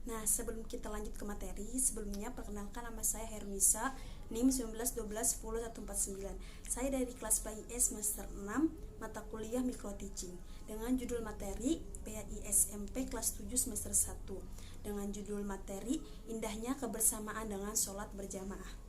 Nah, sebelum kita lanjut ke materi, sebelumnya perkenalkan nama saya Hermisa, NIM 19121049. Saya dari kelas PAIS semester 6, mata kuliah Micro Teaching, dengan judul materi PAIS SMP kelas 7 semester 1, dengan judul materi Indahnya Kebersamaan dengan Sholat Berjamaah.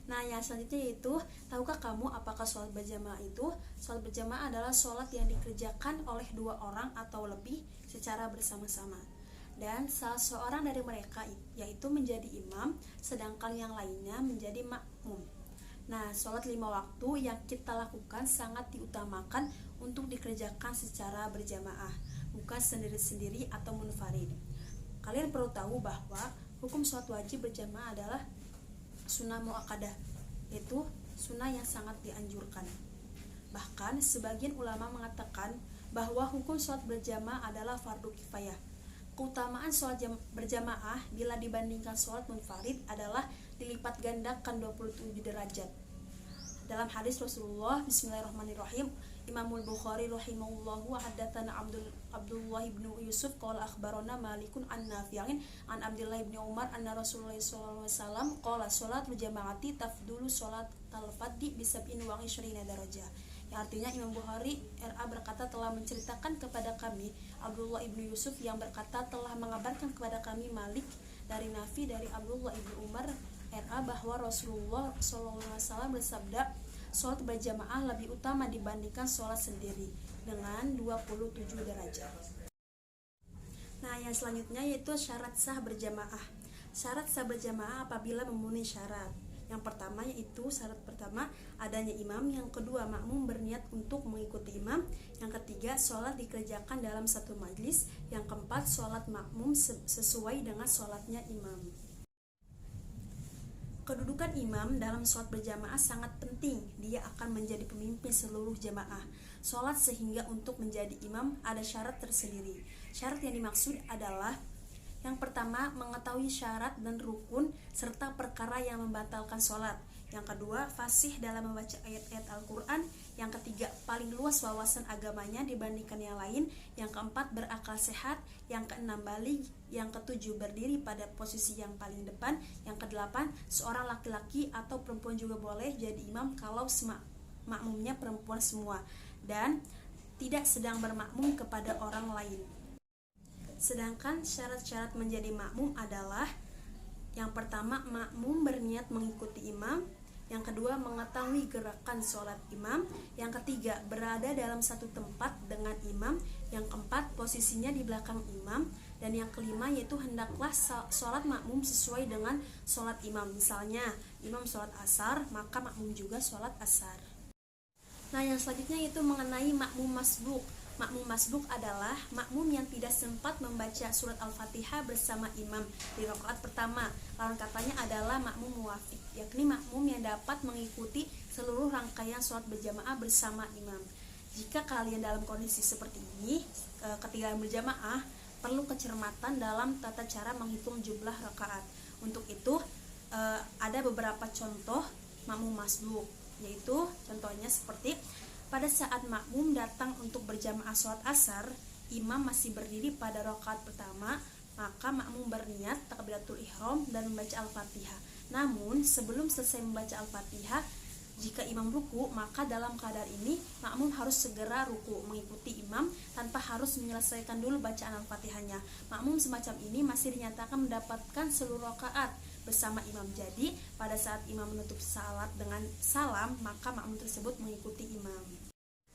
Nah, yang selanjutnya yaitu, tahukah kamu apakah sholat berjamaah itu? Sholat berjamaah adalah sholat yang dikerjakan oleh dua orang atau lebih secara bersama-sama. Dan salah seorang dari mereka yaitu menjadi imam, sedangkan yang lainnya menjadi makmum. Nah, sholat 5 waktu yang kita lakukan sangat diutamakan untuk dikerjakan secara berjamaah, bukan sendiri-sendiri atau munfarid. Kalian perlu tahu bahwa hukum sholat wajib berjamaah adalah sunnah muakkadah, yaitu sunnah yang sangat dianjurkan. Bahkan sebagian ulama mengatakan bahwa hukum sholat berjamaah adalah fardu kifayah. Keutamaan sholat berjamaah bila dibandingkan sholat munfarid adalah dilipat gandakan 27 derajat. Dalam hadis Rasulullah, Bismillahirrahmanirrahim, Imamul Bukhari rahimahullahu haddatsana Abdullah ibn Yusuf qala akhbarana Malikun an Nafi'in an Abdullah ibn Umar anna Rasulullah sallallahu alaihi wasallam qala sholatul jama'ati tafdulu sholat al-fadhi bi 27 darajah. Yang artinya Imam Bukhari RA berkata telah menceritakan kepada kami Abdullah ibn Yusuf yang berkata telah mengabarkan kepada kami Malik dari Nafi dari Abdullah ibn Umar RA bahwa Rasulullah sallallahu alaihi wasallam bersabda, sholat berjamaah lebih utama dibandingkan sholat sendiri dengan 27 derajat. Nah, yang selanjutnya yaitu syarat sah berjamaah. Syarat sah berjamaah apabila memenuhi syarat. Yang pertama yaitu syarat pertama adanya imam, yang kedua makmum berniat untuk mengikuti imam, yang ketiga sholat dikerjakan dalam satu majlis, yang keempat sholat makmum sesuai dengan sholatnya imam. Kedudukan imam dalam sholat berjamaah sangat penting. Dia akan menjadi pemimpin seluruh jamaah sholat, sehingga untuk menjadi imam ada syarat tersendiri. Syarat yang dimaksud adalah yang pertama, mengetahui syarat dan rukun serta perkara yang membatalkan sholat. Yang kedua, fasih dalam membaca ayat-ayat Al-Quran. Yang ketiga, paling luas wawasan agamanya dibandingkan yang lain. Yang keempat, berakal sehat. Yang keenam, baligh. Yang ketujuh, berdiri pada posisi yang paling depan. Yang kedelapan, seorang laki-laki atau perempuan juga boleh jadi imam kalau makmumnya perempuan semua dan tidak sedang bermakmum kepada orang lain. Sedangkan syarat-syarat menjadi makmum adalah yang pertama, makmum berniat mengikuti imam. Yang kedua, mengetahui gerakan sholat imam. Yang ketiga, berada dalam satu tempat dengan imam. Yang keempat, posisinya di belakang imam. Dan yang kelima yaitu hendaklah sholat makmum sesuai dengan sholat imam. Misalnya, imam sholat asar, maka makmum juga sholat asar. Nah, yang selanjutnya yaitu mengenai makmum masbuk. Makmum masbuk adalah makmum yang tidak sempat membaca surat Al-Fatihah bersama imam di rakaat pertama. Lawan katanya adalah makmum muwafiq, yakni makmum yang dapat mengikuti seluruh rangkaian sholat berjamaah bersama imam. Jika kalian dalam kondisi seperti ini, ketika berjamaah, perlu kecermatan dalam tata cara menghitung jumlah rakaat. Untuk itu, ada beberapa contoh makmum masbuk, yaitu contohnya seperti pada saat makmum datang untuk berjamaah sholat asar, imam masih berdiri pada rakaat pertama, maka makmum berniat takbiratul ihram dan membaca Al-Fatihah. Namun sebelum selesai membaca Al-Fatihah, jika imam ruku, maka dalam keadaan ini makmum harus segera ruku mengikuti imam tanpa harus menyelesaikan dulu bacaan Al-Fatihahnya. Makmum semacam ini masih dinyatakan mendapatkan seluruh rakaat bersama imam. Jadi pada saat imam menutup salat dengan salam, maka makmum tersebut mengikuti imam.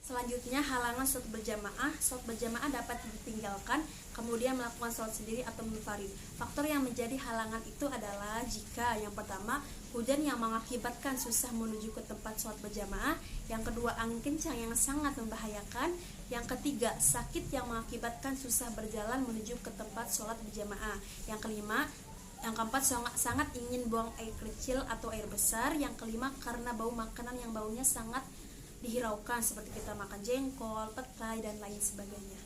Selanjutnya, halangan sholat berjamaah. Sholat berjamaah dapat ditinggalkan kemudian melakukan sholat sendiri atau munfarid. Faktor yang menjadi halangan itu adalah jika yang pertama, hujan yang mengakibatkan susah menuju ke tempat sholat berjamaah. Yang kedua, angin kencang yang sangat membahayakan. Yang ketiga, sakit yang mengakibatkan susah berjalan menuju ke tempat sholat berjamaah. Yang keempat, sangat ingin buang air kecil atau air besar. Yang kelima, karena bau makanan yang baunya sangat dihiraukan, seperti kita makan jengkol, petai, dan lain sebagainya.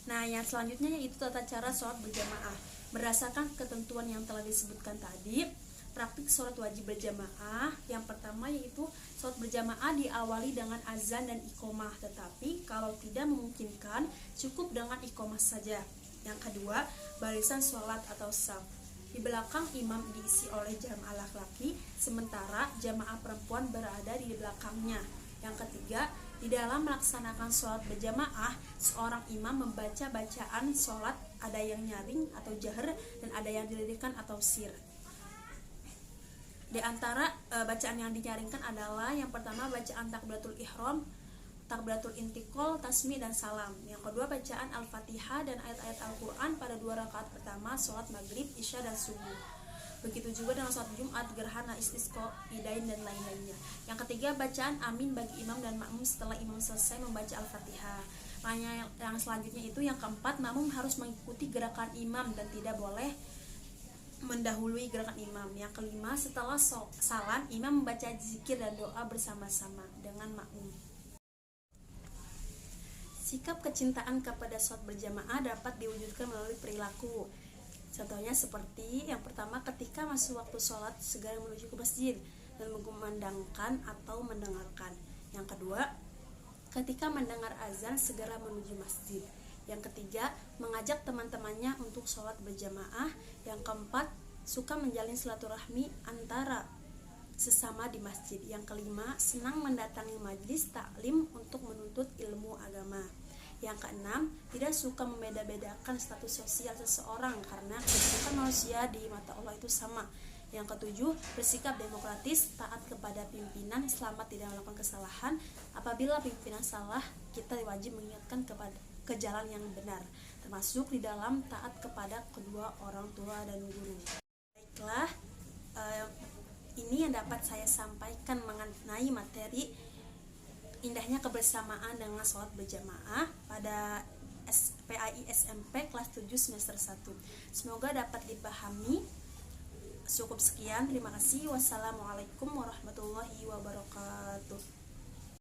Nah, yang selanjutnya yaitu tata cara sholat berjamaah. Berdasarkan ketentuan yang telah disebutkan tadi, praktik sholat wajib berjamaah. Yang pertama yaitu sholat berjamaah diawali dengan azan dan iqomah, tetapi kalau tidak memungkinkan cukup dengan iqomah saja. Yang kedua, barisan sholat atau shaf. Di belakang imam diisi oleh jamaah laki-laki, sementara jamaah perempuan berada di belakangnya. Yang ketiga, di dalam melaksanakan sholat berjamaah, seorang imam membaca bacaan sholat, ada yang nyaring atau jahar dan ada yang dilirikkan atau sir. Di antara bacaan yang dinyaringkan adalah yang pertama bacaan takbiratul ihram, takbiratul intiqal, tasmi dan salam. Yang kedua bacaan Al-Fatihah dan ayat-ayat Al-Qur'an pada 2 rakaat pertama sholat maghrib, isya dan subuh. Begitu juga dengan sholat Jumat, gerhana, istisqa, idain dan lain-lainnya. Yang ketiga bacaan amin bagi imam dan makmum setelah imam selesai membaca Al-Fatihah. Yang selanjutnya itu yang keempat, makmum harus mengikuti gerakan imam dan tidak boleh mendahului gerakan imam. Yang kelima, setelah salam imam membaca zikir dan doa bersama-sama dengan makmum. Sikap kecintaan kepada sholat berjamaah dapat diwujudkan melalui perilaku. Contohnya seperti yang pertama, ketika masuk waktu sholat segera menuju ke masjid dan mengumandangkan atau mendengarkan. Yang kedua, ketika mendengar azan segera menuju masjid. Yang ketiga, mengajak teman-temannya untuk sholat berjamaah. Yang keempat, suka menjalin silaturahmi antara sesama di masjid. Yang kelima, senang mendatangi majlis taklim untuk menuntut ilmu agama. Yang keenam, tidak suka membeda-bedakan status sosial seseorang karena kedudukan manusia di mata Allah itu sama. Yang ketujuh, bersikap demokratis, taat kepada pimpinan selama tidak melakukan kesalahan. Apabila pimpinan salah, kita wajib mengingatkan ke jalan yang benar, termasuk di dalam taat kepada kedua orang tua dan guru. Baiklah, ini yang dapat saya sampaikan mengenai materi indahnya kebersamaan dengan sholat berjamaah pada PAI SMP kelas 7 semester 1. Semoga dapat dipahami. Cukup sekian, terima kasih. Wassalamualaikum warahmatullahi wabarakatuh.